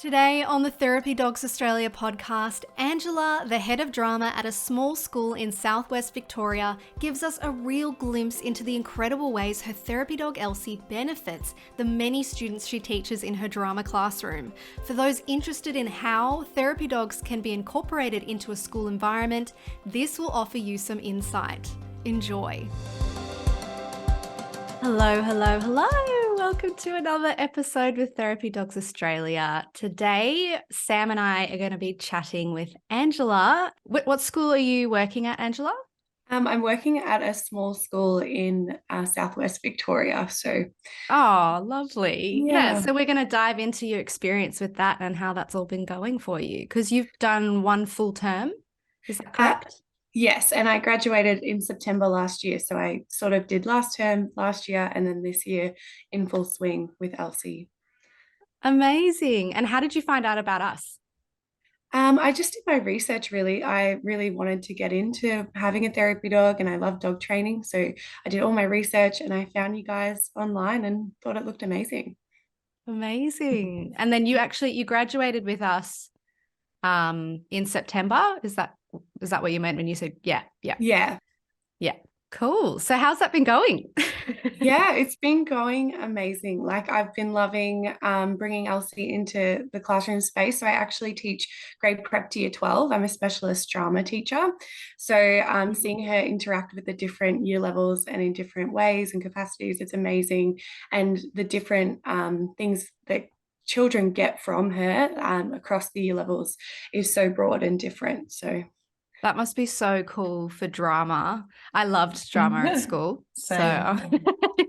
Today on the Therapy Dogs Australia podcast, Angela, the head of drama at a small school in southwest Victoria, gives us a real glimpse into the incredible ways her therapy dog Elsie benefits the many students she teaches in her drama classroom. For those interested in how therapy dogs can be incorporated into a school environment, this will offer you some insight. Enjoy. Hello, hello, hello. Welcome to another episode with Therapy Dogs Australia. Today, Sam and I are going to be chatting with Angela. What school are you working at, Angela? I'm working at a small school in southwest Victoria. Oh, lovely. Yeah, Yeah. so we're going to dive into your experience with that and how that's all been going for you, because you've done one full term. Is that uh, correct? yes, and I graduated in September last year. So I sort of did last term last year and then this year in full swing with Elsie. Amazing. And how did you find out about us? I just did my research really. I really wanted to get into having a therapy dog and I love dog training. So I did all my research and I found you guys online and thought it looked amazing. Amazing. And then you graduated with us in September. Is that what you meant when you said yeah. Yeah. Yeah. Cool. So how's that been going? Yeah, it's been going amazing. Like I've been loving bringing Elsie into the classroom space. So I actually teach grade prep to year 12. I'm a specialist drama teacher. So seeing her interact with the different year levels and in different ways and capacities, it's amazing. And the different things that children get from her across the year levels is so broad and different. So That must be so cool for drama. I loved drama at school. Same. So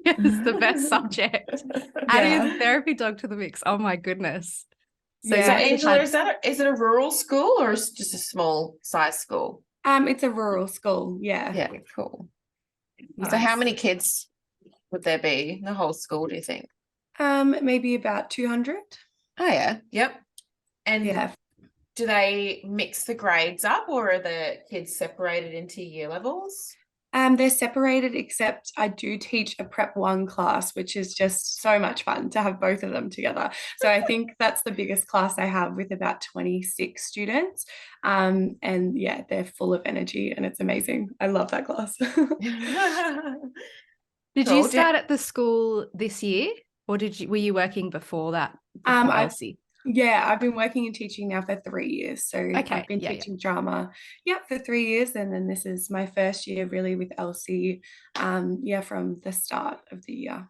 it's the best subject. Adding a yeah. therapy dog to the mix. Oh my goodness. So you Yeah. So must have Angela, had is it a rural school or is it just a small size school? It's a rural school. Yeah. Yeah, cool. So nice. how many kids would there be in the whole school, do you think? Maybe about 200. Oh yeah, yep. And Yeah. do they mix the grades up or are the kids separated into year levels? They're separated, except I do teach a prep one class, which is just so much fun to have both of them together. So I think that's the biggest class I have with about 26 students. And yeah, they're full of energy and it's amazing. I love that class. Did you Cool. start at the school this year or were you working before that, Um, before I Elsie? Yeah, I've been working in teaching now for 3 years. So I've Okay. been Yeah. teaching drama, yeah, for 3 years. And then this is my first year really with Elsie, yeah, from the start of the year.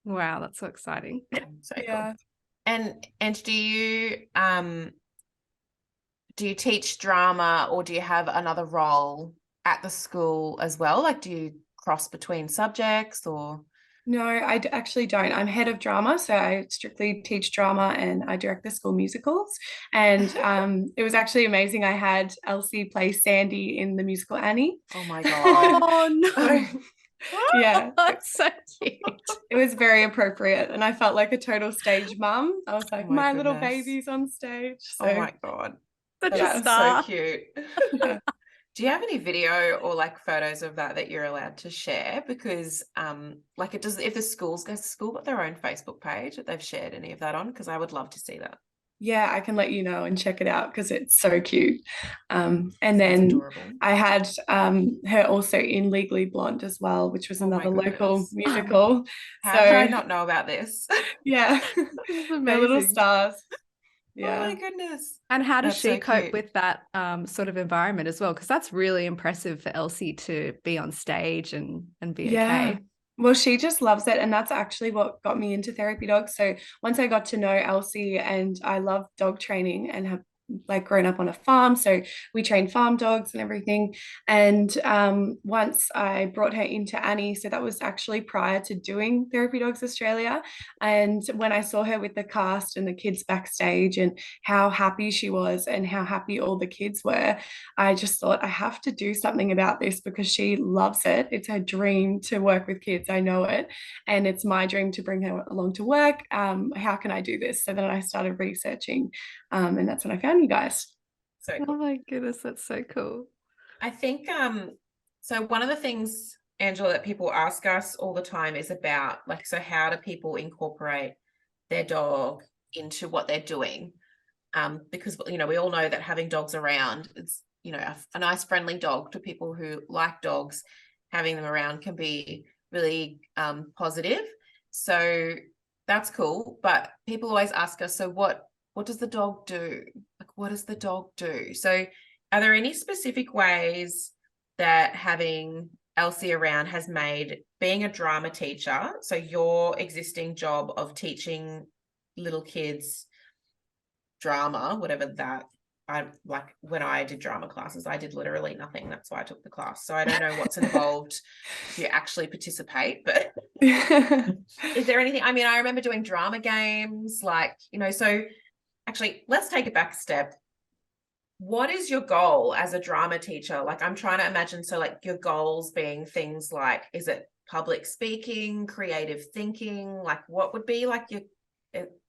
Wow, that's so exciting. So cool. Yeah. And do you teach drama or do you have another role at the school as well? Like do you cross between subjects or? No, actually don't. I'm head of drama, so I strictly teach drama and I direct the school musicals. And it was actually amazing. I had Elsie play Sandy in the musical Annie. Oh my God. Oh no. So, yeah, That's so cute. it was very appropriate, and I felt like a total stage mum. I was Oh like, my my little goodness. baby's on stage. Oh So my God. Such a yeah, That's so star. cute. yeah. Do you have any video or like photos of that you're allowed to share? Because like it does, if the school got their own Facebook page that they've shared any of that on, because I would love to see that. Yeah, I can let you know and check it out because it's so cute. And Sounds then adorable. I had her also in Legally Blonde as well, which was Oh my another local goodness. musical. How did I So not know about this? yeah, This is they're little amazing. stars. Oh my Yeah. goodness. And how does That's she so cope cute. with that sort of environment as well? Because that's really impressive for Elsie to be on stage and be Yeah. okay. Well, she just loves it. And that's actually what got me into therapy dogs. So once I got to know Elsie and I love dog training and have like grown up on a farm. So we train farm dogs and everything. And once I brought her into Annie, so that was actually prior to doing Therapy Dogs Australia. And when I saw her with the cast and the kids backstage and how happy she was and how happy all the kids were, I just thought I have to do something about this because she loves it. It's her dream to work with kids. I know it. And it's my dream to bring her along to work. How can I do this? So then I started researching, and that's when I found you guys. So Oh cool. my goodness, that's so cool. I think so one of the things, Angela, that people ask us all the time is about like, so how do people incorporate their dog into what they're doing. Because, you know, we all know that having dogs around, it's, you know, a nice friendly dog to people who like dogs, having them around can be really positive. So that's cool. But people always ask us, so what does the dog do? Like, what does the dog do? So are there any specific ways that having Elsie around has made being a drama teacher, so your existing job of teaching little kids drama, whatever that, I like when I did drama classes, I did literally nothing. That's why I took the class. So I don't know what's involved if you actually participate, but is there anything? I mean, I remember doing drama games, like, you know, so actually let's take it back a step. What is your goal as a drama teacher? Like, I'm trying to imagine, so like your goals being things like, is it public speaking, creative thinking? Like, what would be like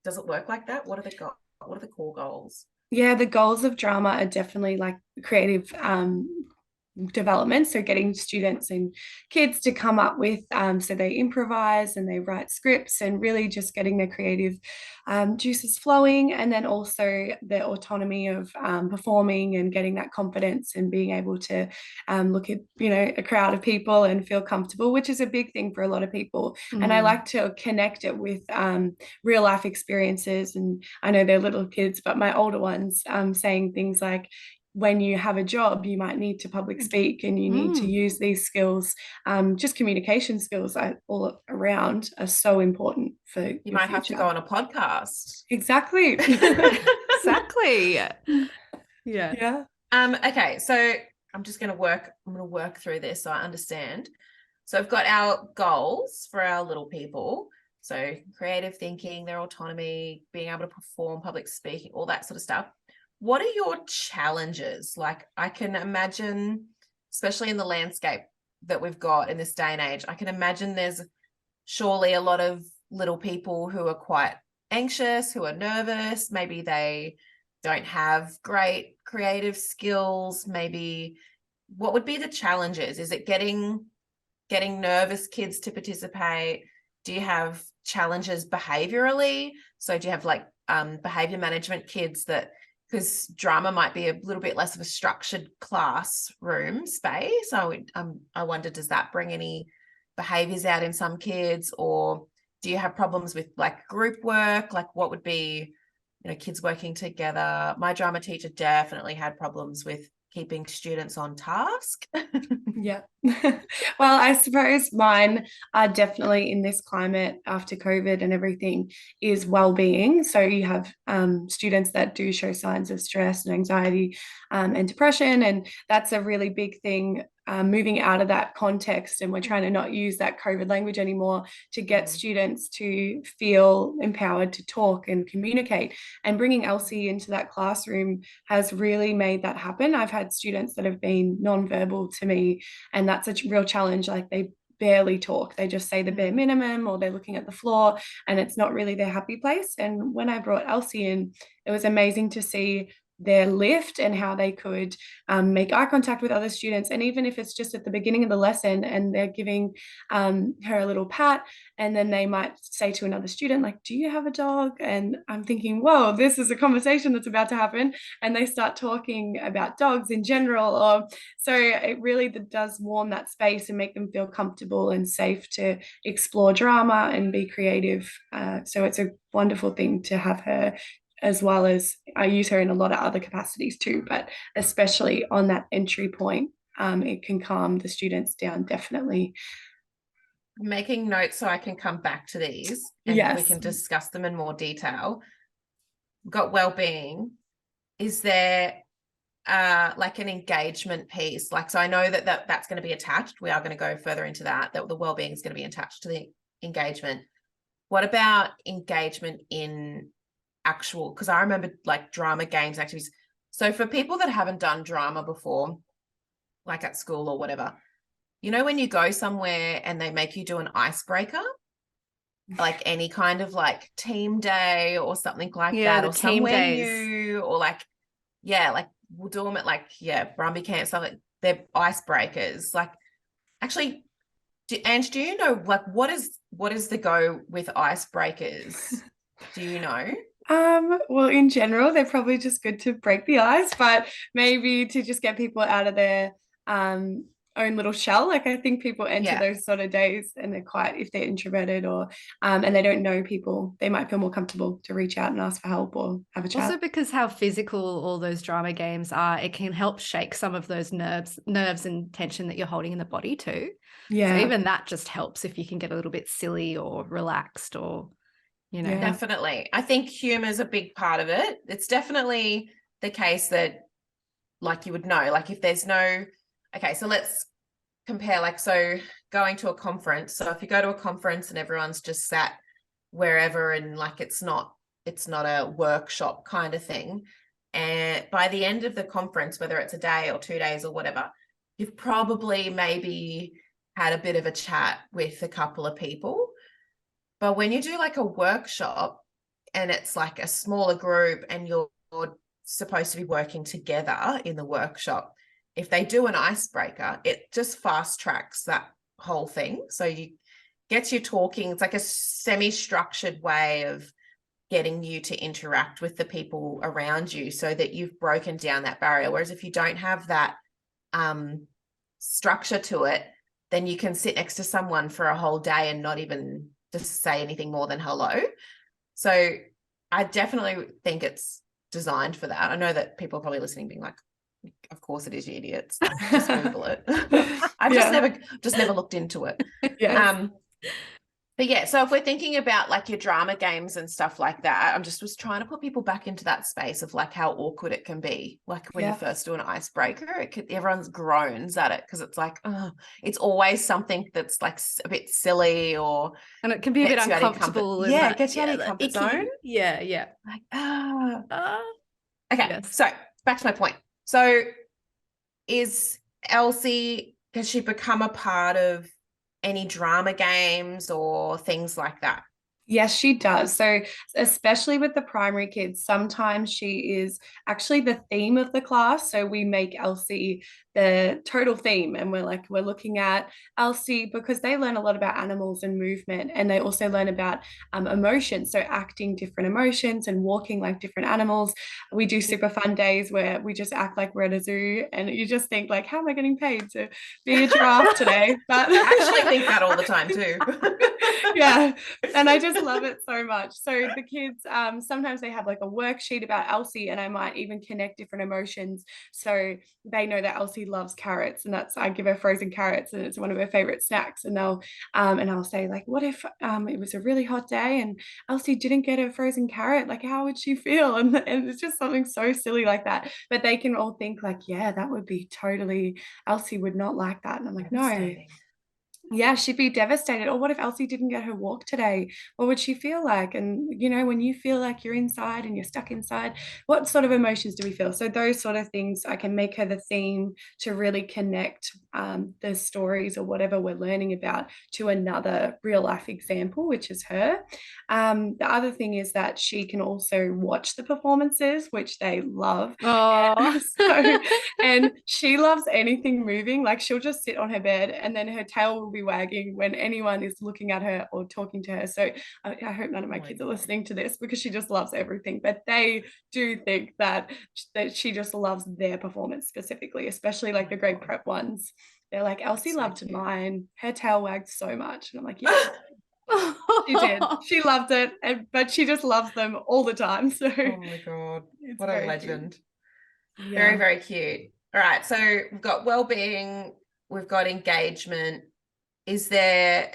does it work like that? What are the core goals? Yeah, the goals of drama are definitely like creative development, so getting students and kids to come up with so they improvise and they write scripts, and really just getting their creative juices flowing, and then also the autonomy of performing and getting that confidence and being able to look at, you know, a crowd of people and feel comfortable, which is a big thing for a lot of people. And I like to connect it with real life experiences, and I know they're little kids, but my older ones saying things like, when you have a job, you might need to public speak, and you need to use these skills. Just communication skills all around are so important for You your might future. have to go on a podcast. Exactly. Exactly. Yeah. Okay, so I'm going to work through this so I understand. So I've got our goals for our little people. So creative thinking, their autonomy, being able to perform, public speaking, all that sort of stuff. What are your challenges? Like, I can imagine, especially in the landscape that we've got in this day and age, I can imagine there's surely a lot of little people who are quite anxious, who are nervous. Maybe they don't have great creative skills. Maybe what would be the challenges? Is it getting nervous kids to participate? Do you have challenges behaviorally? So do you have like behavior management kids that, because drama might be a little bit less of a structured classroom space. I wonder, does that bring any behaviors out in some kids, or do you have problems with like group work? Like, what would be, you know, kids working together? My drama teacher definitely had problems with keeping students on task. Yeah. Well, I suppose mine are definitely in this climate after COVID and everything is well-being. So you have students that do show signs of stress and anxiety and depression, and that's a really big thing. Moving out of that context, and we're trying to not use that COVID language anymore to get students to feel empowered to talk and communicate. And bringing Elsie into that classroom has really made that happen. I've had students that have been nonverbal to me, and that's a real challenge. Like, they barely talk, they just say the bare minimum, or they're looking at the floor, and it's not really their happy place. And when I brought Elsie in, it was amazing to see their lift and how they could make eye contact with other students. And even if it's just at the beginning of the lesson and they're giving her a little pat, and then they might say to another student, like, do you have a dog? And I'm thinking, whoa, this is a conversation that's about to happen. And they start talking about dogs in general. Or so it really does warm that space and make them feel comfortable and safe to explore drama and be creative. So it's a wonderful thing to have her, as well as I use her in a lot of other capacities too, but especially on that entry point, it can calm the students down, definitely. Making notes so I can come back to these and Yes. we can discuss them in more detail. We've got well-being. Is there like an engagement piece? Like, so I know that's going to be attached. We are going to go further into that the well-being is going to be attached to the engagement. What about engagement in actual, because I remember like drama games, activities. So for people that haven't done drama before, like at school or whatever, you know, when you go somewhere and they make you do an icebreaker, like any kind of like team day or something like that, or some venue, or like, yeah, like we'll do them at like, Brumby camp, stuff like, they're icebreakers. Like, actually, Ange, do you know, like, what is the go with icebreakers? Do you know? Well, in general, they're probably just good to break the ice, but maybe to just get people out of their um own little shell. Like I think people enter Yeah. those sort of days and they're quite, if they're introverted or and they don't know people, they might feel more comfortable to reach out and ask for help or have a Also, chat. because how physical all those drama games are, it can help shake some of those nerves and tension that you're holding in the body too. So Yeah, even that just helps if you can get a little bit silly or relaxed or, you know. yeah. Definitely. I think humor is a big part of it. It's definitely the case that, like, you would know, like if there's no, okay, so let's compare, like, so going to a conference. So if you go to a conference and everyone's just sat wherever and like it's not a workshop kind of thing. And by the end of the conference, whether it's a day or 2 days or whatever, you've probably maybe had a bit of a chat with a couple of people. But when you do like a workshop and it's like a smaller group and you're supposed to be working together in the workshop, if they do an icebreaker, it just fast tracks that whole thing. So you gets you talking. It's like a semi-structured way of getting you to interact with the people around you so that you've broken down that barrier. Whereas if you don't have that structure to it, then you can sit next to someone for a whole day and not even just say anything more than hello. So I definitely think it's designed for that. I know that people are probably listening being like, of course it is, you idiots. Just Google it. I've just never looked into it. Yes. But yeah, so if we're thinking about like your drama games and stuff like that, I'm just was trying to put people back into that space of like how awkward it can be. Like when you first do an icebreaker, everyone's groans at it because it's like, oh, it's always something that's like a bit silly or And it can be a bit gets you out of your uncomfortable. And yeah, that, it gets you out of your the comfort icky. zone. Yeah, yeah. Like, ah. Uh, Okay, yes. so back to my point. So is Elsie, has she become a part of any drama games or things like that? Yes, she does. So, especially with the primary kids, sometimes she is actually the theme of the class. So, we make Elsie the total theme, and we're looking at Elsie because they learn a lot about animals and movement, and they also learn about emotions. So, acting different emotions and walking like different animals. We do super fun days where we just act like we're at a zoo, and you just think, like, how am I getting paid to be a giraffe today? But I actually think that all the time too. yeah, and I just love it so much. So the kids sometimes they have like a worksheet about Elsie, and I might even connect different emotions so they know that Elsie loves carrots, and that's, I give her frozen carrots and it's one of her favorite snacks. And they'll and I'll say, like, what if it was a really hot day and Elsie didn't get a frozen carrot, like how would she feel? And it's just something so silly like that, but they can all think like, yeah, that would be totally, Elsie would not like that. And I'm like, no, yeah, she'd be devastated. Or what if Elsie didn't get her walk today? What would she feel like? And, you know, when you feel like you're inside and you're stuck inside, what sort of emotions do we feel? So, those sort of things, I can make her the theme to really connect the stories or whatever we're learning about to another real life example, which is her. The other thing is that she can also watch the performances, which they love. Oh. So, and she loves anything moving. Like she'll just sit on her bed and then her tail will be wagging when anyone is looking at her or talking to her. So I hope none of my kids are listening to this because she just loves everything. But they do think that she just loves their performance specifically, especially like the grade prep ones. They're like, Elsie loved mine. Her tail wagged so much. And I'm like, yeah. She did. She loved it, but she just loves them all the time. So oh my God, it's what a very legend. cute. Very, Yeah. very cute. All right, so we've got well-being, we've got engagement. Is there,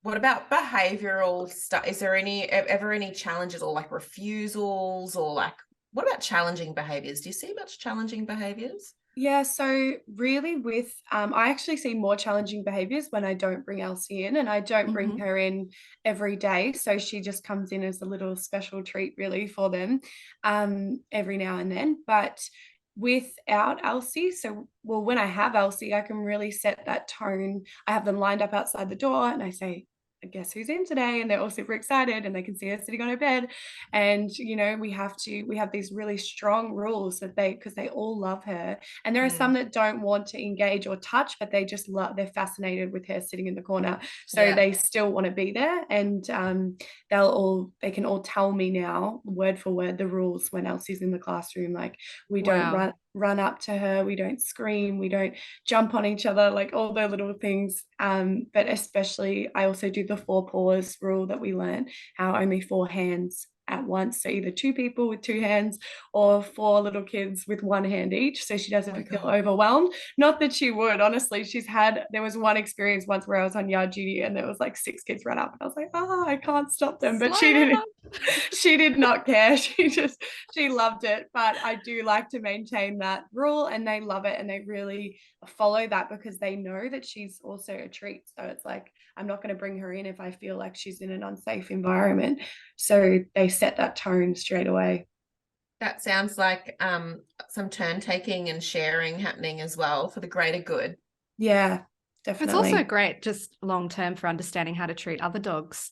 what about behavioral stuff? Is there ever any challenges or like refusals or like, what about challenging behaviors? Do you see much challenging behaviors? Yeah, so really with I actually see more challenging behaviors when I don't bring Elsie in, and I don't bring her in every day. So she just comes in as a little special treat really for them every now and then. But without Elsie, so well, when I have Elsie, I can really set that tone. I have them lined up outside the door and I say, guess who's in today, and they're all super excited and they can see her sitting on her bed. And we have these really strong rules that because they all love her, and there are some that don't want to engage or touch, but they just love, they're fascinated with her sitting in the corner, so they still want to be there. And they can all tell me now word for word the rules when Elsie's in the classroom. Like, we don't run up to her, we don't scream, we don't jump on each other, like all the little things. But especially I also do the 4 paws rule that we learned, how only 4 hands at once, so either 2 people with 2 hands or 4 little kids with 1 hand each, so she doesn't feel overwhelmed. Not that she would, honestly. There was one experience once where I was on yard duty and there was like 6 kids run up and I was like, I can't stop them, but she did not care. She loved it. But I do like to maintain that rule, and they love it, and they really follow that because they know that she's also a treat. So it's like, I'm not going to bring her in if I feel like she's in an unsafe environment. So they set that tone straight away. That sounds like some turn taking and sharing happening as well for the greater good. Yeah, definitely. It's also great just long term for understanding how to treat other dogs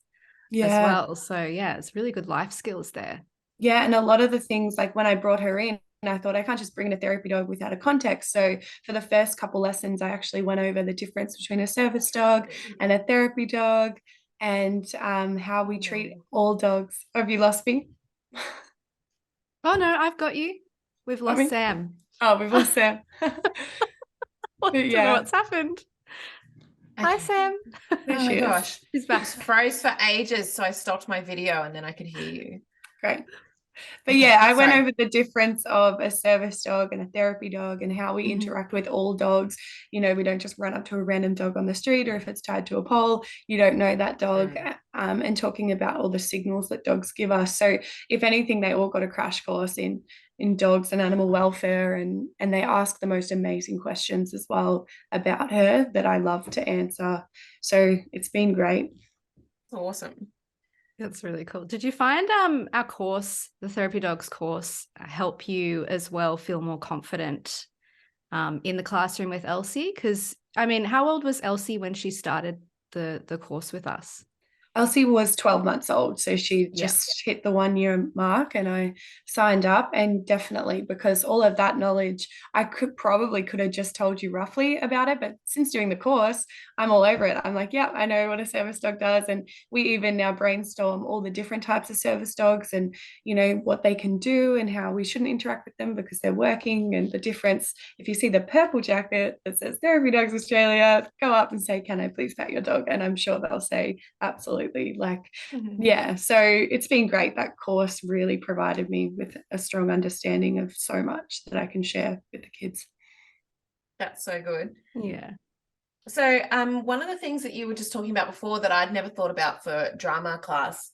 as well. So yeah, it's really good life skills there. Yeah, and a lot of the things, like when I brought her in, I thought I can't just bring in a therapy dog without a context. So for the first couple lessons, I actually went over the difference between a service dog and a therapy dog, and how we treat all dogs. Have you lost me? Oh no, I've got you. We've lost Sam. Oh, we've lost Sam. I don't know what's happened. Hi, Sam. Oh my gosh. She's back. Froze for ages, so I stopped my video and then I could hear you. Great. But yeah, I went over the difference of a service dog and a therapy dog and how we interact with all dogs. We don't just run up to a random dog on the street, or if it's tied to a pole, you don't know that dog. And talking about all the signals that dogs give us. So if anything, they all got a crash course in dogs and animal welfare, and they ask the most amazing questions as well about her that I love to answer. So it's been great. Awesome. That's really cool. Did you find our course, the Therapy Dogs course, help you as well feel more confident in the classroom with Elsie? Because, I mean, how old was Elsie when she started the course with us? Elsie was 12 months old, so she just hit the 1-year mark, and I signed up. And definitely, because all of that knowledge, I could have just told you roughly about it, but since doing the course, I'm all over it. I'm like, yeah, I know what a service dog does. And we even now brainstorm all the different types of service dogs, and what they can do and how we shouldn't interact with them because they're working, and the difference. If you see the purple jacket that says Therapy Dogs Australia, go up and say, can I please pet your dog? And I'm sure they'll say absolutely. So it's been great. That course really provided me with a strong understanding of so much that I can share with the kids. That's so good. Yeah. So one of the things that you were just talking about before that I'd never thought about for drama class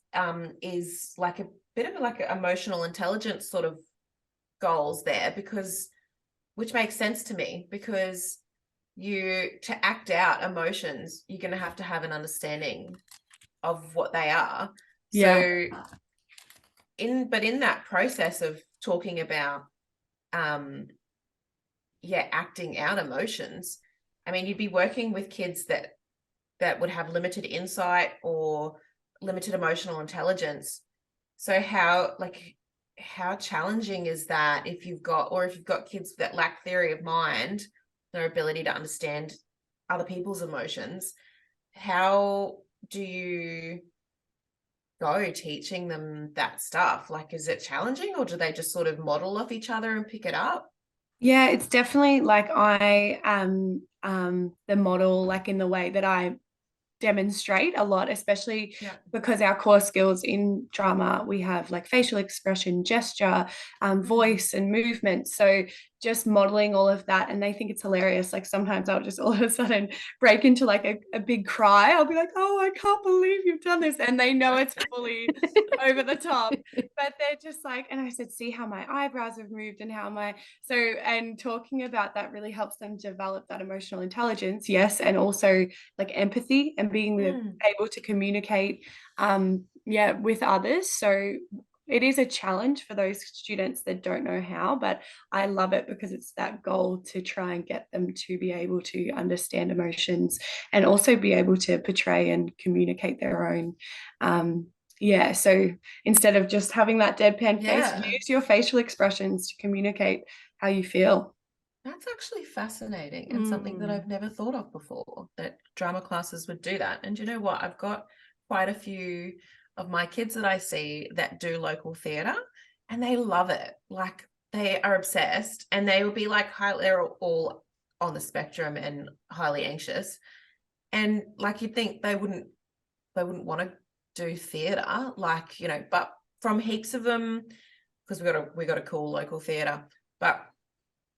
is like a bit of like emotional intelligence sort of goals there, which makes sense to me, because to act out emotions, you're going to have an understanding of what they are. So in that process of talking about acting out emotions, I mean, you'd be working with kids that would have limited insight or limited emotional intelligence. So how challenging is that if you've got kids that lack theory of mind, their ability to understand other people's emotions? How do you go teaching them that stuff? Like, is it challenging, or do they just sort of model off each other and pick it up? Yeah, it's definitely like I am the model, like in the way that I demonstrate a lot, especially because our core skills in drama, we have like facial expression, gesture, voice and movement. So just modeling all of that, and they think it's hilarious. Like sometimes I'll just all of a sudden break into like a big cry. I'll be like, oh, I can't believe you've done this. And they know it's fully over the top, but they're just like, and I said, see how my eyebrows have moved and and talking about that really helps them develop that emotional intelligence. Yes. And also like empathy and being able to communicate with others. So It is a challenge for those students that don't know how, but I love it because it's that goal to try and get them to be able to understand emotions and also be able to portray and communicate their own. Yeah, so instead of just having that deadpan face, Yeah. use your facial expressions to communicate how you feel. That's actually fascinating and something that I've never thought of before, that drama classes would do that. And you know what? I've got quite a few of my kids that I see that do local theatre, and they love it. Like, they are obsessed, and they will be like, they're all on the spectrum and highly anxious. And like, you'd think they wouldn't want to do theatre, like, you know, but from heaps of them, because we got a cool local theatre, but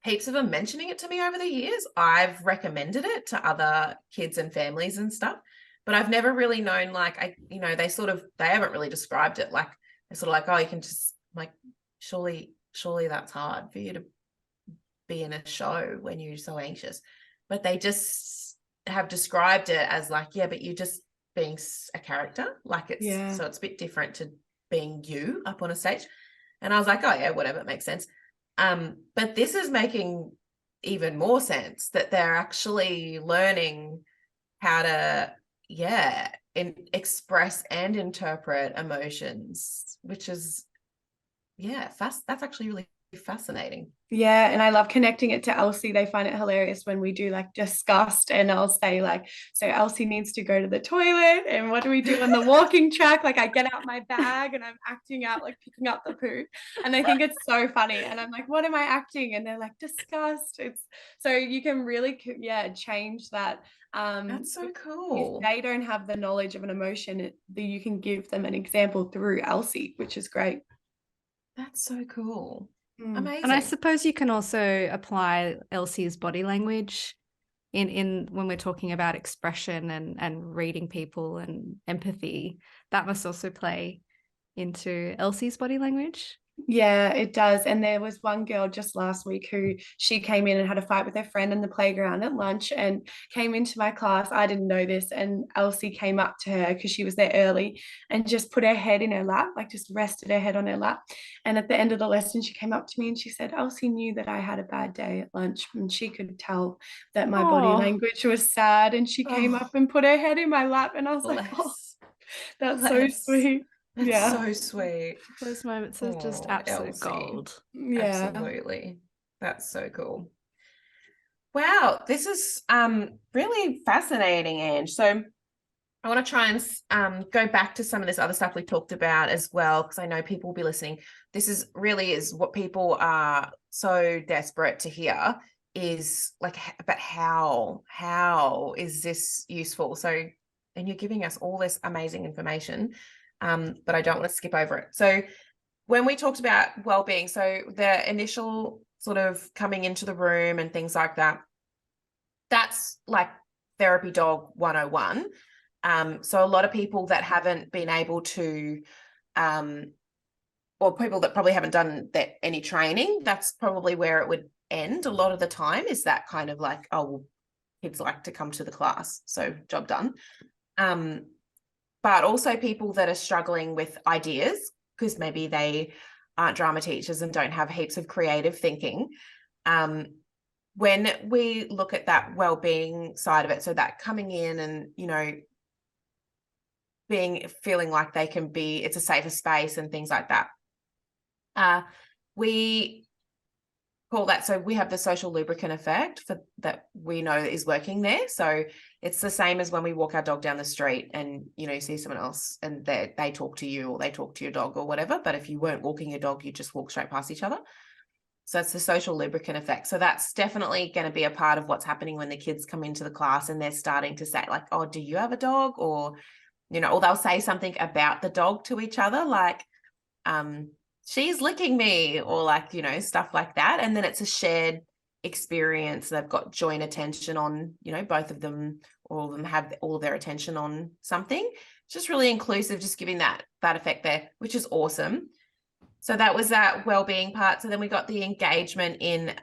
heaps of them mentioning it to me over the years. I've recommended it to other kids and families and stuff, but I've never really known, like, they haven't really described it. Like, they're sort of like, oh, you can just, like, surely that's hard for you to be in a show when you're so anxious. But they just have described it as like, yeah, but you're just being a character. Like, so it's a bit different to being you up on a stage. And I was like, oh yeah, whatever, it makes sense. But this is making even more sense, that they're actually learning how to, express and interpret emotions, which is, that's actually really fascinating. Yeah, and I love connecting it to Elsie. They find it hilarious when we do like disgust, and I'll say like, so Elsie needs to go to the toilet, and what do we do on the walking track? Like, I get out my bag and I'm acting out like picking up the poo, and they think it's so funny, and I'm like, what am I acting? And they're like, disgust. It's so you can really change that. That's so If cool. they don't have the knowledge of an emotion, you can give them an example through Elsie, which is great. That's so cool. And I Amazing. suppose you can also apply Elsie's body language in when we're talking about expression and reading people and empathy. That must also play into Elsie's body language. Yeah, it does. And there was one girl just last week who she came in and had a fight with her friend in the playground at lunch and came into my class. I didn't know this. And Elsie came up to her because she was there early and just put her head in her lap, like just rested her head on her lap. And at the end of the lesson, she came up to me and she said, Elsie knew that I had a bad day at lunch and she could tell that my body Oh, language was sad. And she came up and put her head in my lap. And I was like, oh, Bless. that's so sweet. That's Yeah. so sweet. those moments are just Oh, absolute Elsie. gold. Yeah. Absolutely. That's so cool. Wow, this is really fascinating, Ange. So I want to try and go back to some of this other stuff we talked about as well, because I know people will be listening. This is what people are so desperate to hear, is like, but how is this useful? So, and you're giving us all this amazing information, but I don't want to skip over it. So when we talked about well-being, so the initial sort of coming into the room and things like that, that's like therapy dog 101. So a lot of people that haven't been able to, or people that probably haven't done any training, that's probably where it would end a lot of the time, is that kind of like, oh, well, kids like to come to the class, so job done. But also people that are struggling with ideas, because maybe they aren't drama teachers and don't have heaps of creative thinking. When we look at that well-being side of it, so that coming in and, you know, feeling like they can be, it's a safer space and things like that. We call that, so we have the social lubricant effect for that we know is working there. So it's the same as when we walk our dog down the street and, you know, you see someone else and they talk to you or they talk to your dog or whatever. But if you weren't walking your dog, you just walk straight past each other. So it's the social lubricant effect. So that's definitely going to be a part of what's happening when the kids come into the class and they're starting to say like, oh, do you have a dog? Or, you know, or they'll say something about the dog to each other, like, she's licking me, or like, you know, stuff like that. And then it's a shared experience. They've got joint attention on, you know, both of them, all of them have all of their attention on something. It's just really inclusive, just giving that effect there, which is awesome. So that was that well-being part. So then we got the engagement in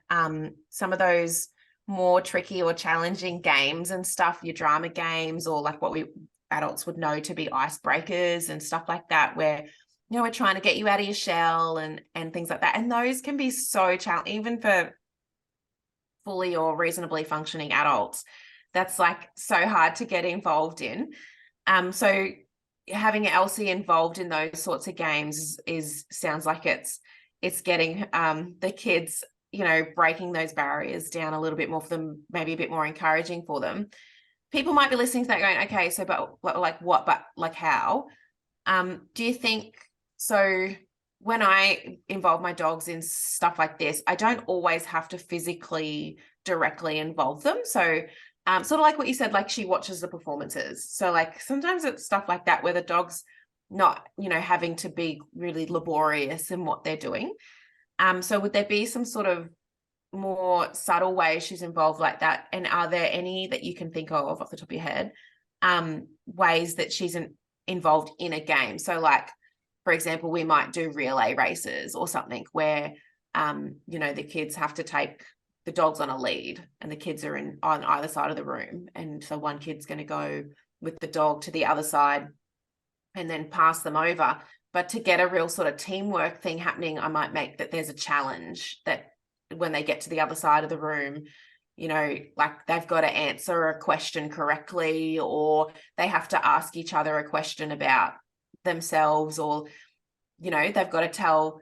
some of those more tricky or challenging games and stuff, your drama games, or like what we adults would know to be icebreakers and stuff like that, where you know, we're trying to get you out of your shell and things like that. And those can be so challenging, even for fully or reasonably functioning adults. That's like so hard to get involved in. So having Elsie involved in those sorts of games is sounds like it's getting the kids, you know, breaking those barriers down a little bit more for them, maybe a bit more encouraging for them. People might be listening to that going, okay, so but like what, but like how? Do you think so? When I involve my dogs in stuff like this, I don't always have to physically directly involve them. So sort of like what you said, like she watches the performances. So like sometimes it's stuff like that where the dog's not, you know, having to be really laborious in what they're doing. So would there be some sort of more subtle ways she's involved like that? And are there any that you can think of off the top of your head, ways that she's involved in a game? So like, for example, we might do relay races or something where, you know, the kids have to take the dogs on a lead and the kids are on either side of the room. And so one kid's going to go with the dog to the other side and then pass them over. But to get a real sort of teamwork thing happening, I might make that there's a challenge that when they get to the other side of the room, you know, like they've got to answer a question correctly, or they have to ask each other a question about themselves, or, you know, they've got to tell,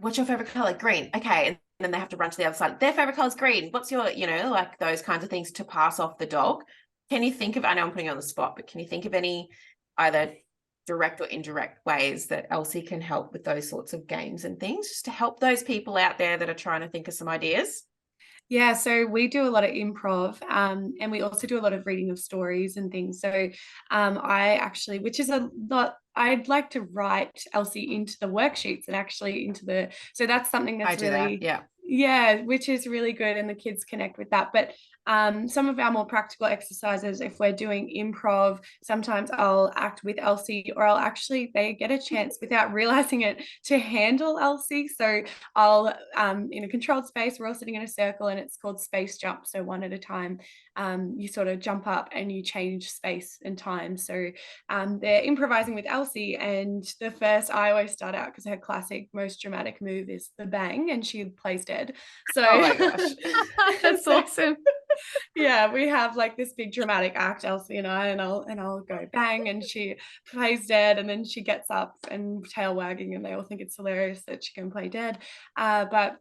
what's your favorite color? Green. Okay. And then they have to run to the other side. Their favorite color is green. What's your, you know, like those kinds of things to pass off the dog. Can you think of, I know I'm putting you on the spot, but can you think of any either direct or indirect ways that Elsie can help with those sorts of games and things, just to help those people out there that are trying to think of some ideas? Yeah, so we do a lot of improv, and we also do a lot of reading of stories and things. So I actually, which is a lot, I'd like to write Elsie into the worksheets and actually into the, so that's something that's really, yeah, which is really good, and the kids connect with that. But some of our more practical exercises, if we're doing improv, sometimes I'll act with Elsie, or they get a chance without realizing it to handle Elsie. So I'll, in a controlled space, we're all sitting in a circle and it's called space jump. So one at a time, you sort of jump up and you change space and time. So they're improvising with Elsie, and I always start out because her classic, most dramatic move is the bang, and she plays dead. So oh my gosh, that's awesome. Yeah, we have like this big dramatic act, Elsie and I, and I'll go bang, and she plays dead, and then she gets up and tail wagging, and they all think it's hilarious that she can play dead. But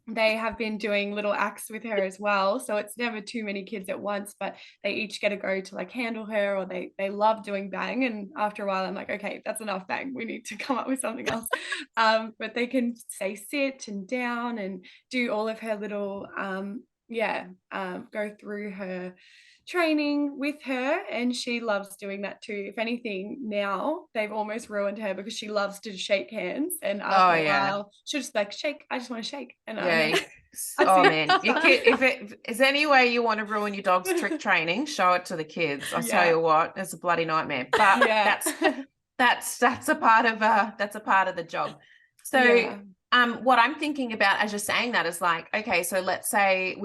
they have been doing little acts with her as well, so it's never too many kids at once, but they each get to go to like handle her, or they love doing bang, and after a while I'm like, okay, that's enough bang, we need to come up with something else. But they can say sit and down and do all of her little go through her training with her, and she loves doing that too. If anything, now they've almost ruined her because she loves to shake hands, and after a while she'll just like, shake, I just want to shake. And oh man, your kid, if it is any way you want to ruin your dog's trick training, show it to the kids. I tell you what, it's a bloody nightmare, but that's a part of the job. So what I'm thinking about as you're saying that is like, okay, so let's say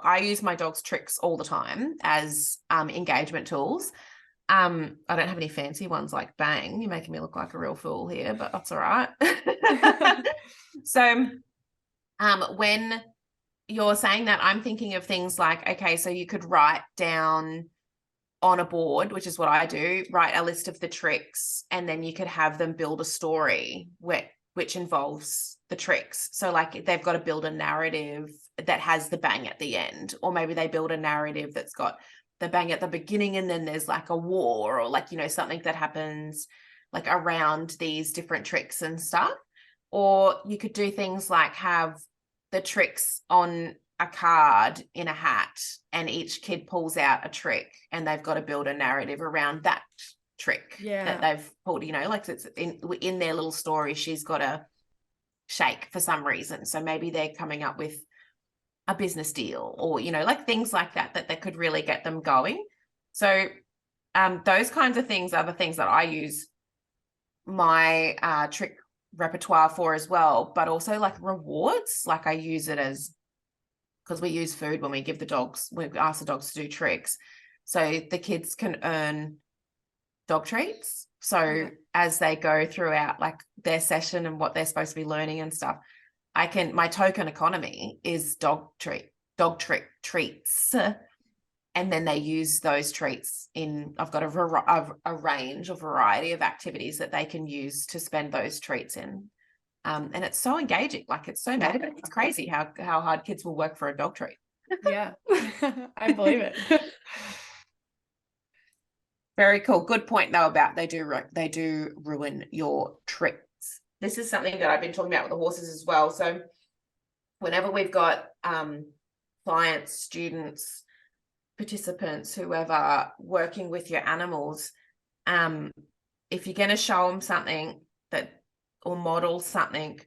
I use my dog's tricks all the time as engagement tools. I don't have any fancy ones like bang. You're making me look like a real fool here, but that's all right. So when you're saying that, I'm thinking of things like, okay, so you could write down on a board, which is what I do, write a list of the tricks, and then you could have them build a story which involves the tricks. So like they've got to build a narrative that has the bang at the end, or maybe they build a narrative that's got the bang at the beginning and then there's like a war, or like, you know, something that happens like around these different tricks and stuff. Or you could do things like have the tricks on a card in a hat, and each kid pulls out a trick and they've got to build a narrative around that trick that they've pulled, you know, like it's in their little story, she's got to shake for some reason. So maybe they're coming up with a business deal, or, you know, like things like that could really get them going. So those kinds of things are the things that I use my trick repertoire for as well, but also like rewards. Like I use it as, because we use food when we ask the dogs to do tricks, so the kids can earn dog treats. So as they go throughout like their session and what they're supposed to be learning and stuff. My token economy is dog treats. And then they use those treats I've got a range, a variety of activities that they can use to spend those treats in. And it's so engaging. Like it's so motivating. It's crazy how hard kids will work for a dog treat. Yeah, I believe it. Very cool. Good point though about they do ruin your tricks. This is something that I've been talking about with the horses as well. So whenever we've got clients, students, participants, whoever working with your animals, if you're going to show them something or model something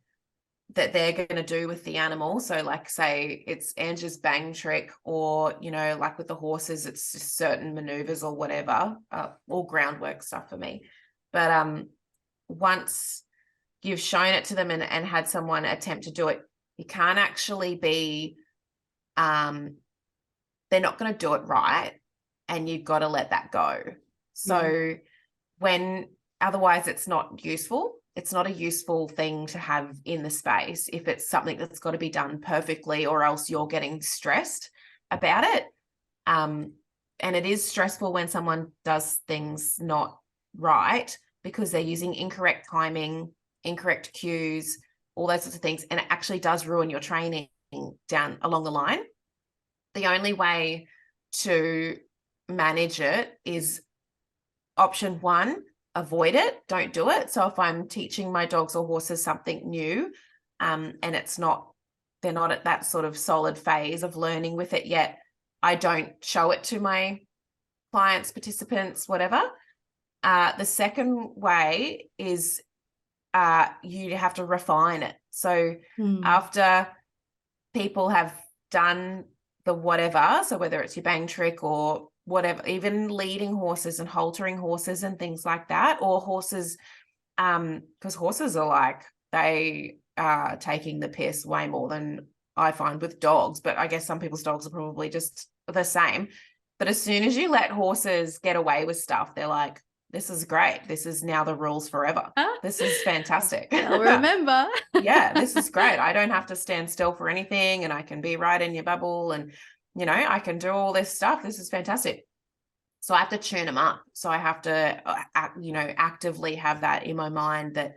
that they're going to do with the animal, so like say it's Angie's bang trick, or like with the horses it's just certain maneuvers or whatever, all groundwork stuff for me, but once you've shown it to them and had someone attempt to do it, you can't actually be they're not going to do it right, and you've got to let that go. So otherwise it's not useful. It's not a useful thing to have in the space if it's something that's got to be done perfectly, or else you're getting stressed about it. And it is stressful when someone does things not right because they're using incorrect timing, incorrect cues, all those sorts of things. And it actually does ruin your training down along the line. The only way to manage it is option one, avoid it, don't do it. So if I'm teaching my dogs or horses something new, and they're not at that sort of solid phase of learning with it yet, I don't show it to my clients, participants, whatever. The second way is you have to refine it. So after people have done the whatever, so whether it's your bang trick or whatever, even leading horses and haltering horses and things like that, or horses, because horses are like, they are taking the piss way more than I find with dogs, but I guess some people's dogs are probably just the same. But as soon as you let horses get away with stuff, they're like, this is great. This is now the rules forever. This is fantastic. I'll remember. Yeah, this is great. I don't have to stand still for anything, and I can be right in your bubble, and I can do all this stuff. This is fantastic. So I have to tune them up. So I have to actively have that in my mind that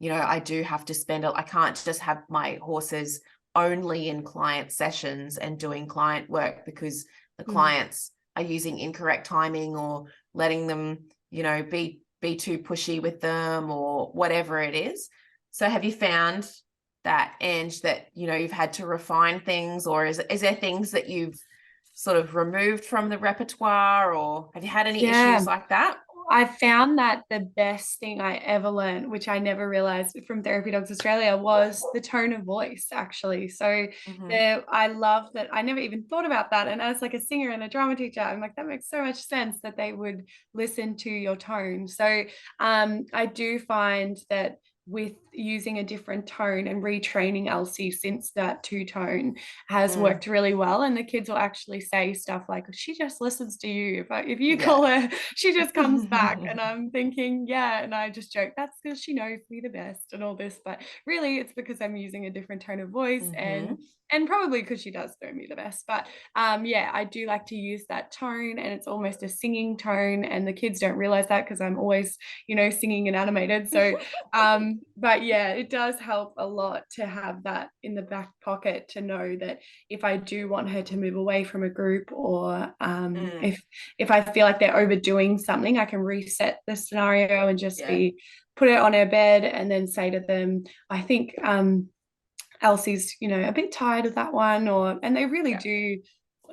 I do have to spend it. I can't just have my horses only in client sessions and doing client work because the clients are using incorrect timing or letting them be too pushy with them or whatever it is. So have you found that, Ange, that you've had to refine things, or is there things that you've sort of removed from the repertoire, or have you had any issues like that? I found that the best thing I ever learned, which I never realized from Therapy Dogs Australia, was the tone of voice, actually. So I love that. I never even thought about that. And as like a singer and a drama teacher, I'm like, that makes so much sense that they would listen to your tone. So I do find that with using a different tone and retraining Elsie since that two-tone has worked really well, and the kids will actually say stuff like, she just listens to you. If you call her, she just comes back. And I'm thinking, and I just joke, that's because she knows me the best and all this, but really it's because I'm using a different tone of voice, and probably because she does know me the best. But I do like to use that tone, and it's almost a singing tone, and the kids don't realize that because I'm always singing and animated. So but it does help a lot to have that in the back pocket, to know that if I do want her to move away from a group, or if I feel like they're overdoing something, I can reset the scenario and just put it on her bed and then say to them, I think Elsie's a bit tired of that one, and they really do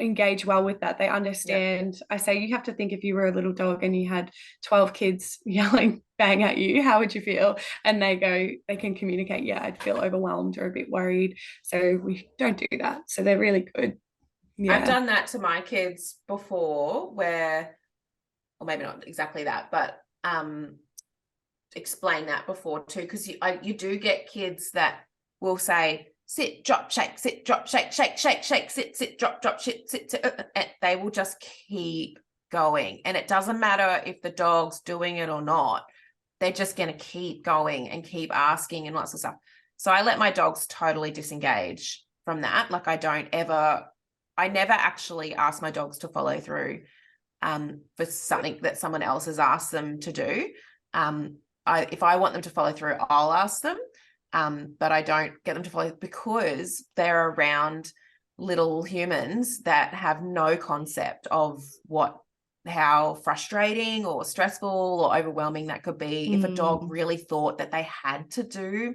engage well with that. They understand. I say, you have to think, if you were a little dog and you had 12 kids yelling bang at you, how would you feel? And they can communicate, I'd feel overwhelmed or a bit worried. So we don't do that. So they're really good. I've done that to my kids before, or maybe not exactly that, but explain that before too, because you do get kids that will say, sit, drop, shake, sit, drop, shake, shake, shake, shake, sit, drop, drop, sit, they will just keep going. And it doesn't matter if the dog's doing it or not. they're just going to keep going and keep asking and lots of stuff. So I let my dogs totally disengage from that. Like I never actually ask my dogs to follow through for something that someone else has asked them to do. If I want them to follow through, I'll ask them, but I don't get them to follow because they're around little humans that have no concept of how frustrating or stressful or overwhelming that could be if a dog really thought that they had to do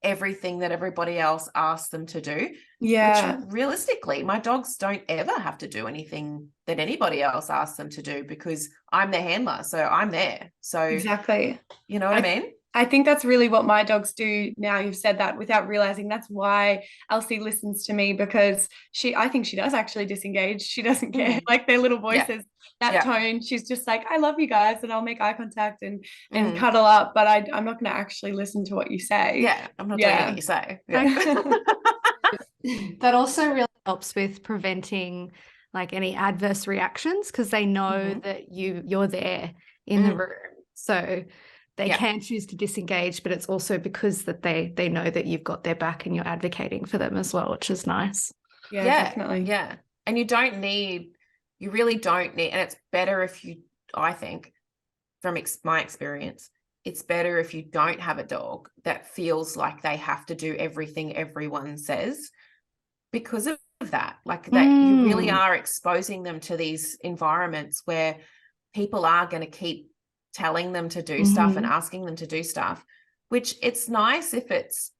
everything that everybody else asked them to do. Yeah. Which realistically, my dogs don't ever have to do anything that anybody else asks them to do because I'm their handler. So I'm there. So exactly. You know what I mean? I think that's really what my dogs do now. You've said that without realizing. That's why Elsie listens to me, because I think she does actually disengage. She doesn't care. Like their little voices, that tone, she's just like, I love you guys, and I'll make eye contact and cuddle up, but I'm not going to actually listen to what you say. Yeah, I'm not doing anything you say. That also really helps with preventing like any adverse reactions, because they know that you're there in the room. So they can choose to disengage, but it's also because that they know that you've got their back and you're advocating for them as well, which is nice. Yeah, definitely. Yeah. And you really don't need, and it's better if you, I think, from my experience, it's better if you don't have a dog that feels like they have to do everything everyone says, because of that. Like that you really are exposing them to these environments where people are going to keep telling them to do stuff and asking them to do stuff, which it's nice if it's,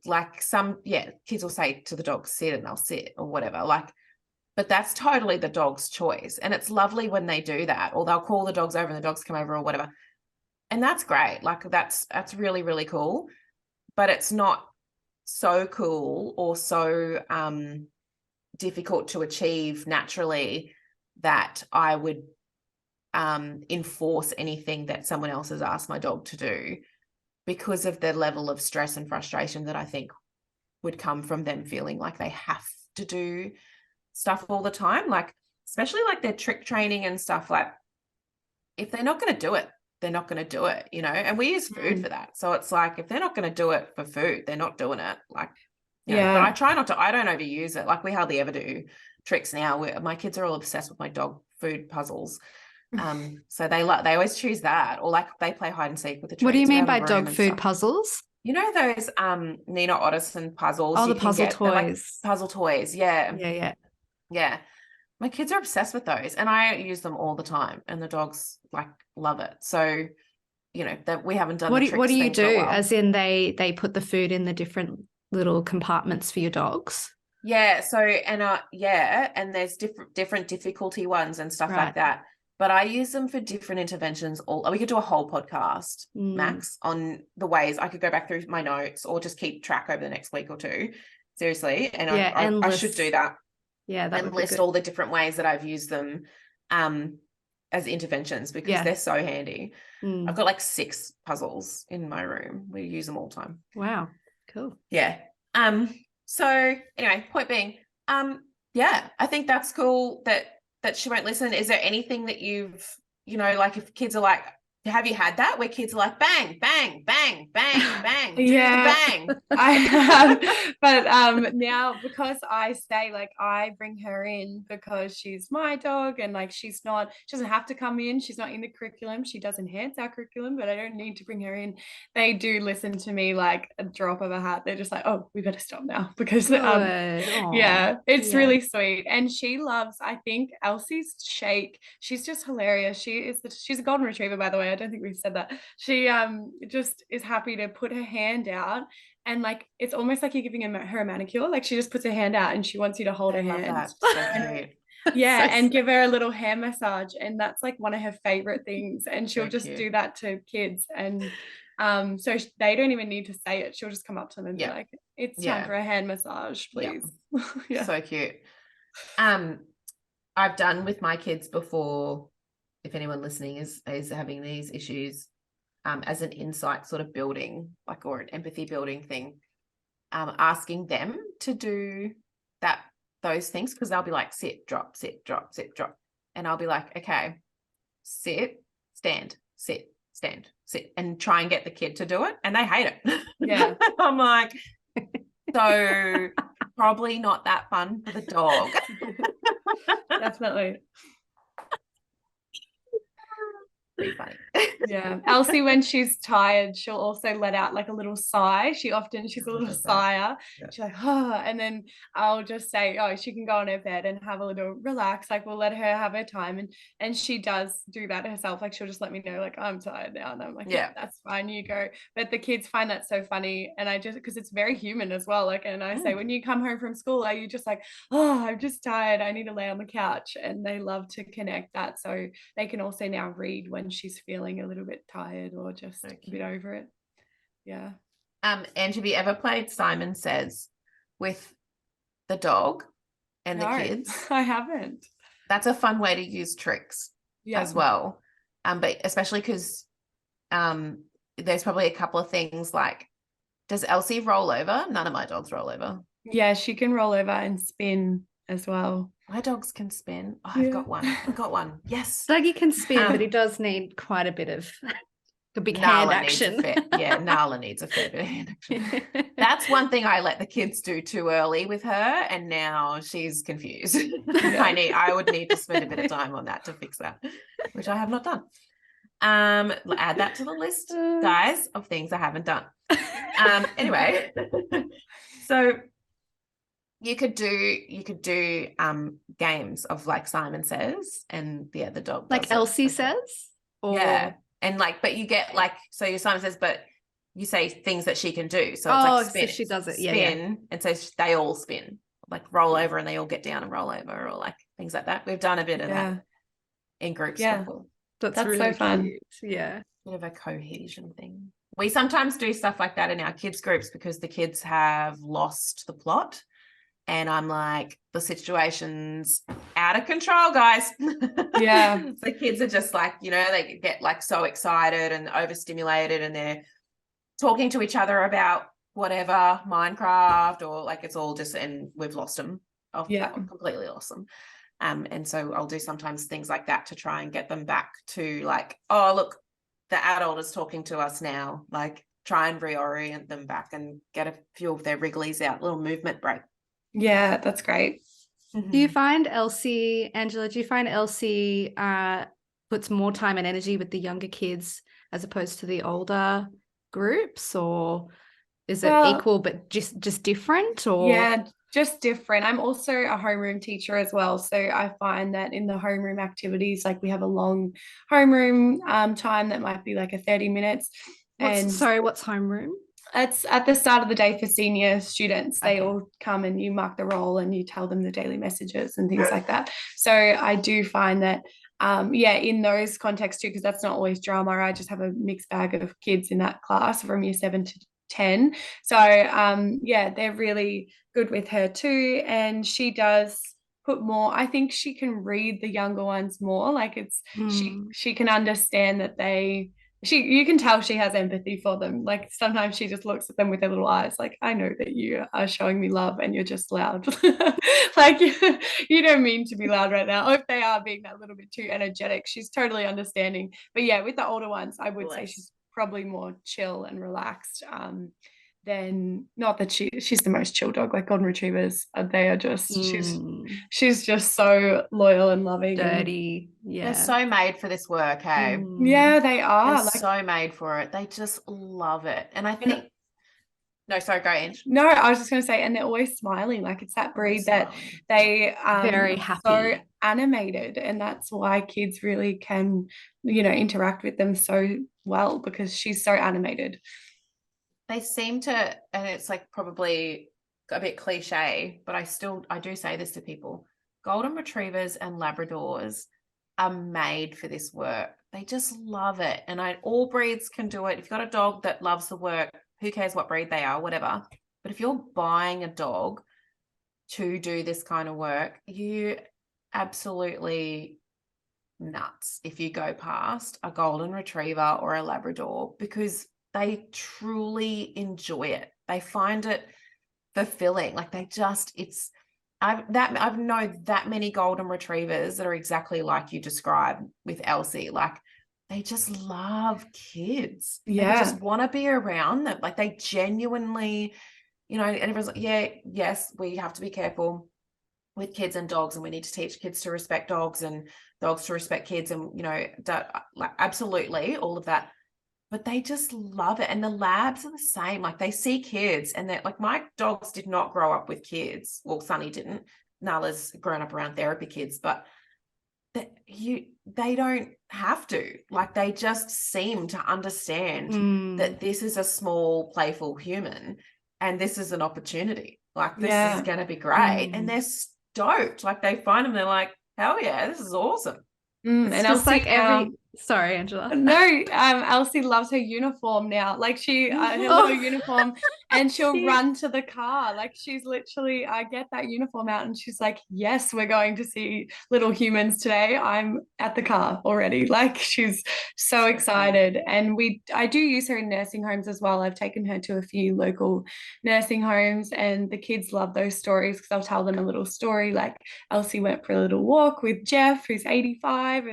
like some kids will say to the dog, sit, and they'll sit or whatever, like, but that's totally the dog's choice. And it's lovely when they do that, or they'll call the dogs over and the dogs come over or whatever. And that's great. Like that's really, really cool. But it's not so cool or so difficult to achieve naturally that I would enforce anything that someone else has asked my dog to do, because of the level of stress and frustration that I think would come from them feeling like they have to do stuff all the time. Like, especially like their trick training and stuff, like if they're not going to do it, they're not going to do it, and we use food for that. So it's like, if they're not going to do it for food, they're not doing it. Like, but I try not to, I don't overuse it. Like we hardly ever do tricks now. My kids are all obsessed with my dog food puzzles. So they always choose that, or like they play hide and seek with the treats. What do you mean by dog food puzzles? You know those Nina Otterson puzzles? Oh, the puzzle toys. Like puzzle toys, yeah. My kids are obsessed with those, and I use them all the time, and the dogs like love it. So, that we haven't done. What do you do? As in, they put the food in the different little compartments for your dogs. Yeah. So and there's different difficulty ones and stuff like that. But I use them for different interventions. We could do a whole podcast, Max, on the ways. I could go back through my notes or just keep track over the next week or two. Seriously. And I should do that. Yeah. And list all the different ways that I've used them as interventions, because they're so handy. I've got like 6 puzzles in my room. We use them all the time. Wow. Cool. Yeah. So anyway, point being, I think that's cool that she won't listen. Is there anything that you've, like if kids are like, have you had that where kids are like, bang, bang, bang, bang, bang, do the bang? I have, but now because I say, like, I bring her in because she's my dog, and like she doesn't have to come in. She's not in the curriculum. She does enhance our curriculum, but I don't need to bring her in. They do listen to me like a drop of a hat. They're just like, oh, we better stop now, because it's really sweet. And she loves, I think, Elsie's shake. She's just hilarious. She's a golden retriever, by the way. I don't think we've said that. She just is happy to put her hand out, and like it's almost like you're giving her a manicure. Like she just puts her hand out and she wants you to hold her hand. And give her a little hair massage, and that's like one of her favorite things. And she'll just do that to kids, and so they don't even need to say it. She'll just come up to them and be like, it's time for a hand massage, please. So cute. I've done with my kids before, if anyone listening is having these issues, as an insight sort of building, like, or an empathy building thing, asking them to do those things, because they'll be like, sit, drop, sit, drop, sit, drop. And I'll be like, okay, sit, stand, sit, stand, sit, and try and get the kid to do it, and they hate it. Yeah. I'm like, so probably not that fun for the dog. Definitely. Pretty funny. Yeah. Elsie, when she's tired, she'll also let out like a little sigh. She's a little Does that. sigher. Yeah. She's like, oh, and then I'll just say, oh, she can go on her bed and have a little relax. Like we'll let her have her time. And she does do that herself. Like she'll just let me know, like, I'm tired now. And I'm like, yeah, that's fine, you go. But the kids find that so funny. And I just, because it's very human as well. Like, and I say, when you come home from school, are you just like, oh, I'm just tired, I need to lay on the couch? And they love to connect that. So they can also now read when she's feeling a little bit tired or just a bit over it. Yeah. And have you ever played Simon Says with the dog and the kids? I haven't. That's a fun way to use tricks as well. But especially because there's probably a couple of things like, does Elsie roll over? None of my dogs roll over. Yeah, she can roll over and spin as well. My dogs can spin. Oh, I've got one. Yes. Dougie can spin, but he does need quite a bit of a big hand action. Nala needs a fair bit of hand action. That's one thing I let the kids do too early with her, and now she's confused. I would need to spend a bit of time on that to fix that, which I have not done. Add that to the list, guys, of things I haven't done. Anyway, so you could do games of like Simon Says and the dog like Elsie says, or and like, but you get like, so your Simon Says, but you say things that she can do, so it's like spin, so she does it, spin, and so they all spin, like roll over and they all get down and roll over, or like things like that. We've done a bit of that in groups before. That's really so fun. Cute. Yeah, bit of a cohesion thing. We sometimes do stuff like that in our kids groups because the kids have lost the plot. And I'm like, the situation's out of control, guys. Yeah. The kids are just like, they get like so excited and overstimulated, and they're talking to each other about whatever, Minecraft, or like it's all just, and we've lost them. Completely lost them. And so I'll do sometimes things like that to try and get them back to like, oh, look, the adult is talking to us now. Like try and reorient them back and get a few of their wrigglies out, little movement break. Yeah, that's great. Do you find Elsie puts more time and energy with the younger kids as opposed to the older groups, or is it equal but just different? Or just different. I'm also a homeroom teacher as well, so I find that in the homeroom activities, like we have a long homeroom time that might be like a 30 minutes. What's homeroom? It's at the start of the day for senior students. They all come and you mark the roll and you tell them the daily messages and things like that. So I do find that, in those contexts too, because that's not always drama. I just have a mixed bag of kids in that class from year 7 to 10. So, they're really good with her too. And she does put more, I think she can read the younger ones more. Like she can understand that you can tell she has empathy for them. Like sometimes she just looks at them with her little eyes like, I know that you are showing me love and you're just loud. Like you don't mean to be loud right now. Or if they are being that little bit too energetic, she's totally understanding. But with the older ones, I would say she's probably more chill and relaxed. Then not that she's the most chill dog. Like golden retrievers, they are just she's just so loyal and loving, dirty. They're so made for this work, hey? Yeah, they are. They're so made for it. They just love it. And I think no, sorry, go Ange. No, I was just going to say, and they're always smiling. Like it's that breed that they very happy, so animated, and that's why kids really can, interact with them so well, because she's so animated. They seem to, and it's like probably a bit cliche, but I do say this to people. Golden retrievers and Labradors are made for this work. They just love it. And all breeds can do it. If you've got a dog that loves the work, who cares what breed they are, whatever. But if you're buying a dog to do this kind of work, you absolutely nuts if you go past a golden retriever or a Labrador, because they truly enjoy it. They find it fulfilling. Like I've known that many golden retrievers that are exactly like you described with Elsie. Like they just love kids. They Yeah. just want to be around them. Like they genuinely, and everyone's like, yeah, yes, we have to be careful with kids and dogs, and we need to teach kids to respect dogs and dogs to respect kids, and like absolutely all of that. But they just love it. And the labs are the same. Like they see kids, and they're like, my dogs did not grow up with kids. Well, Sunny didn't. Nala's grown up around therapy kids, but they don't have to. Like they just seem to understand that this is a small, playful human, and this is an opportunity. Like this is going to be great, and they're stoked. Like they find them, they're like, hell yeah, this is awesome. It's and just Elsie like every. Sorry, Angela. No, Elsie loves her uniform now. Like her little uniform, and she'll run to the car. Like she's literally, I get that uniform out, and she's like, "Yes, we're going to see little humans today. I'm at the car already." Like she's so excited. And I do use her in nursing homes as well. I've taken her to a few local nursing homes, and the kids love those stories because I'll tell them a little story. Like Elsie went for a little walk with Jeff, who's 85,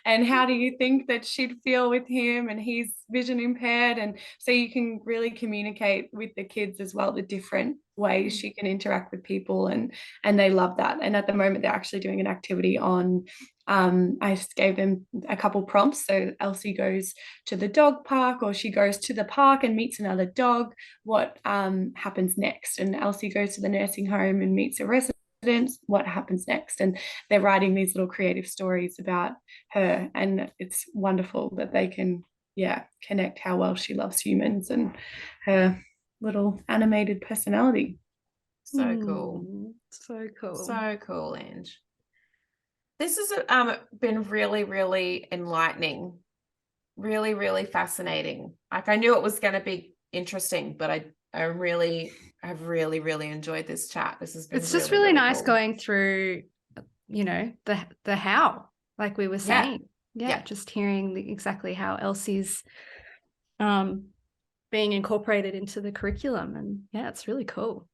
and how do you think that she'd feel with him, and he's vision impaired, and so you can really communicate with the kids as well the different ways she can interact with people, and they love that. And at the moment they're actually doing an activity on I just gave them a couple prompts. So Elsie goes to the dog park, or she goes to the park and meets another dog. What happens next? And Elsie goes to the nursing home and meets a resident. What happens next? And they're writing these little creative stories about her, and it's wonderful that they can connect how well she loves humans and her little animated personality. So cool. So cool. So cool, Ange. This has been really, really enlightening, really, really fascinating. Like I knew it was going to be interesting, but I really have really, really enjoyed this chat. This has been it's just really nice cool. Going through, the how, like we were saying. Yeah. Just hearing exactly how Elsie's being incorporated into the curriculum. And it's really cool.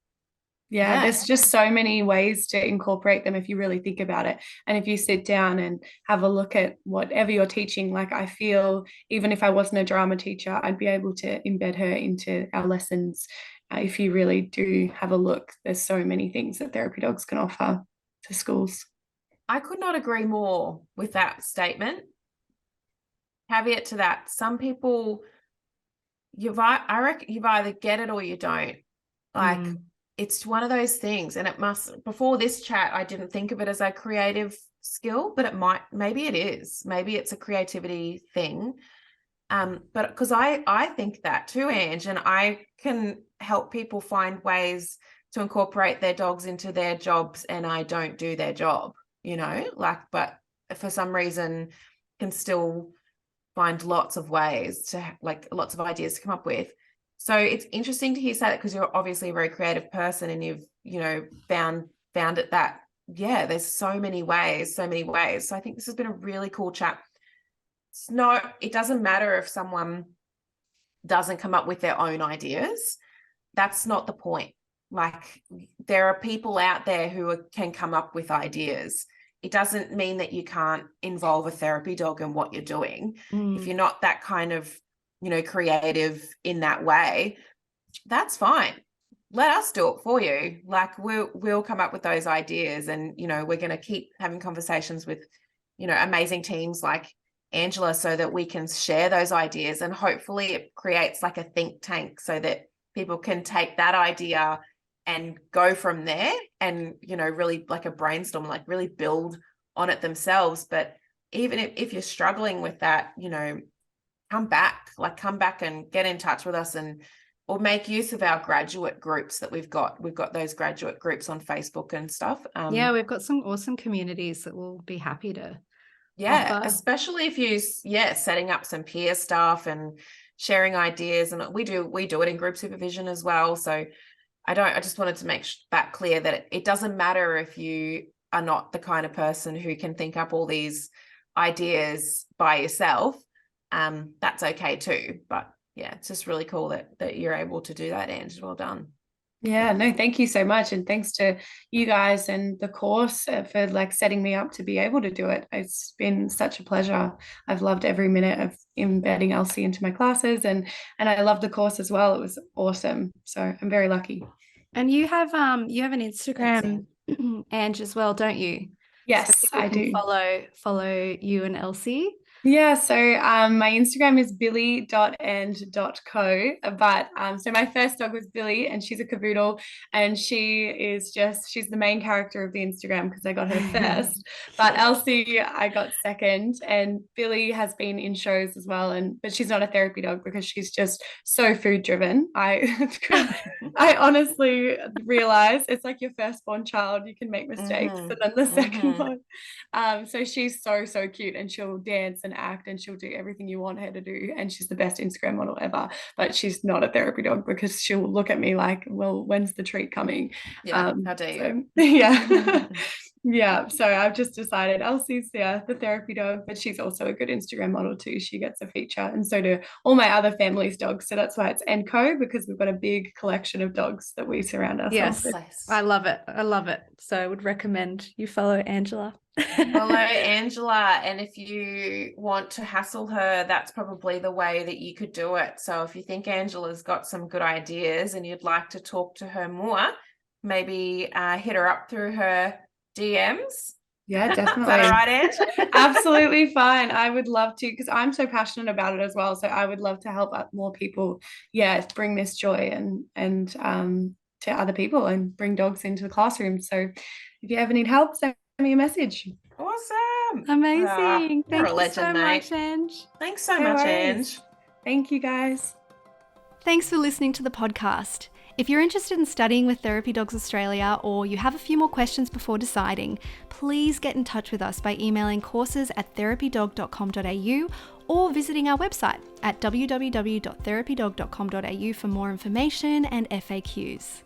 Yeah, there's just so many ways to incorporate them if you really think about it. And if you sit down and have a look at whatever you're teaching, like I feel even if I wasn't a drama teacher, I'd be able to embed her into our lessons. If you really do have a look, there's so many things that therapy dogs can offer to schools. I could not agree more with that statement. Caveat to that, some people, I reckon you've either get it or you don't. Like it's one of those things, and before this chat, I didn't think of it as a creative skill, but maybe it is. Maybe it's a creativity thing. But because I think that too, Ange, and I can help people find ways to incorporate their dogs into their jobs, and I don't do their job, but for some reason can still find lots of ways to lots of ideas to come up with. So it's interesting to hear that, because you're obviously a very creative person, and you've found it that there's so many ways. So I think this has been a really cool chat. It doesn't matter if someone doesn't come up with their own ideas. That's not the point. Like there are people out there who can come up with ideas. It doesn't mean that you can't involve a therapy dog in what you're doing. If you're not that kind of creative in that way, that's fine. Let us do it for you. Like we'll come up with those ideas, and we're going to keep having conversations with amazing teams like Angela, so that we can share those ideas, and hopefully it creates like a think tank so that people can take that idea and go from there, and really like a brainstorm, like really build on it themselves. But even if you're struggling with that, come back and get in touch with us, or make use of our graduate groups that we've got those graduate groups on Facebook and stuff. We've got some awesome communities that we'll be happy to offer. Especially if you setting up some peer stuff and sharing ideas, and we do it in group supervision as well. So I just wanted to make that clear, that it doesn't matter if you are not the kind of person who can think up all these ideas by yourself. That's okay too. But it's just really cool that you're able to do that, Ange. Well done. Yeah, no, thank you so much. And thanks to you guys and the course for like setting me up to be able to do it. It's been such a pleasure. I've loved every minute of embedding Elsie into my classes, and I love the course as well. It was awesome. So I'm very lucky. And you have an Instagram, Ange, as well, don't you? So Yes, people I can do. follow you and Elsie. Yeah, so my Instagram is billy.and.co. But so my first dog was Billy, and she's a cavoodle, and she's the main character of the Instagram because I got her first. But Elsie, I got second, and Billy has been in shows as well, but she's not a therapy dog because she's just so food driven. I honestly realize it's like your firstborn child, you can make mistakes, and then the second one. So she's so cute, and she'll dance and act, and she'll do everything you want her to do, and she's the best Instagram model ever. But she's not a therapy dog because she'll look at me like, well, when's the treat coming? Yeah, how dare you? Yeah. Yeah, so I've just decided Elsie's the therapy dog, but she's also a good Instagram model too. She gets a feature, and so do all my other family's dogs. So that's why it's Enco, because we've got a big collection of dogs that we surround ourselves with. I love it. I love it. So I would recommend you follow Angela. Follow Angela, and if you want to hassle her, that's probably the way that you could do it. So if you think Angela's got some good ideas and you'd like to talk to her more, maybe hit her up through her DMs. Yeah, definitely. Is that all right, Ange? Absolutely fine. I would love to, because I'm so passionate about it as well. So I would love to help more people, bring this joy and to other people and bring dogs into the classroom. So if you ever need help, send me a message. Awesome. Amazing. You're Thank a you legend, so mate. much, Ange. Thanks so No much, worries. Ange. Thank you, guys. Thanks for listening to the podcast. If you're interested in studying with Therapy Dogs Australia, or you have a few more questions before deciding, please get in touch with us by emailing courses@therapydog.com.au or visiting our website at www.therapydog.com.au for more information and FAQs.